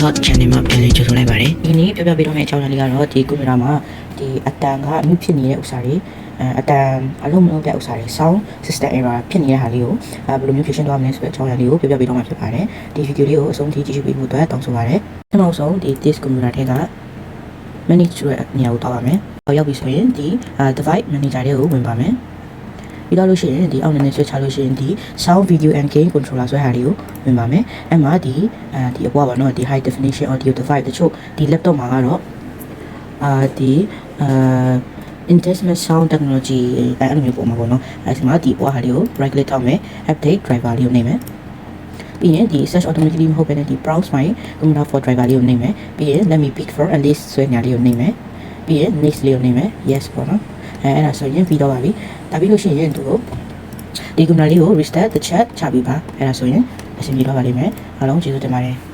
Talk channel မှာပြန်လည်ကြိုဆိုလိုက်ပါတယ်ဒီနေ့ပြပြပေးတော့မယ့်အကြောင်းအရာလေးကတော့ဒီကွန်ပျူတာမှာဒီအတန်ကအမှုဖြစ်နေတဲ့ဥစ္စာတွေအတန်အလုံးမလုံးတဲ့ဥစ္စာတွေ sound system error ဖြစ်နေတဲ့ဟာလေးကိုဘယ်လိုမျိုးဖြေရှင်းသွားမလဲဆိုတဲ့အကြောင်းအရာလေးကိုပြပြပေးတော့မှာဖြစ်ပါတယ်ဒီဗီဒီယိုလေးကိုအဆုံးထိကြည့်ရှုပေးဖို့အတွက်တောင်းဆိုပါတယ်ပထမဆုံးဒီ this ကွန်ပျူတာထဲက manage ဆိုတဲ့နေရာကိုတောက်ပါမယ်ရောက်ပြီဆိုရင်ဒီ device manager လေးကိုဝင်ပါမယ်ပြီးတော့လို့ရှိရင်ဒီအောက်နေနဲ့ဆွဲချလို့ရှိရင်ဒီ sound video and game controller ဆိုတဲ့ဟာလေးကိုဝင်ပါမယ်အဲ့မှာဒီအပွားပါနော်ဒီ high definition audio device တချို့ဒီ laptop မှာကတော့ဒီ intelligent sound technology အဲ့လိုမျိုးပုံမှာပေါ့နော်အဲ့ဒီမှာဒီပွားဟာလေးကို right click ထောက်မယ် update driver လေးကိုနှိပ်မယ်ပြီးရင်ဒီ search automatically မဟုတ်ဘဲနဲ့ဒီ browse my computer for driver လေးကိုနှိပ်မယ်ပြီးရင် let me pick for at least ဆွဲညာလေးကိုနှိပ်မယ်ပြီးရင် next လေးကိုနှိပ်မယ် yes ပေါ့နော်အဲ့ဒါဆိုရင်ပြီးတော့ပါပြီဒါပြီးလို့ရှိရင်သူကိုဒီကွန်ပျူတာလေးကို restart the chat ချပြီးပါအဲ့ဒါဆိုရင်အဆင်ပြေတော့ပါလိမ့်မယ်အားလုံးကျေးဇူးတင်ပါတယ်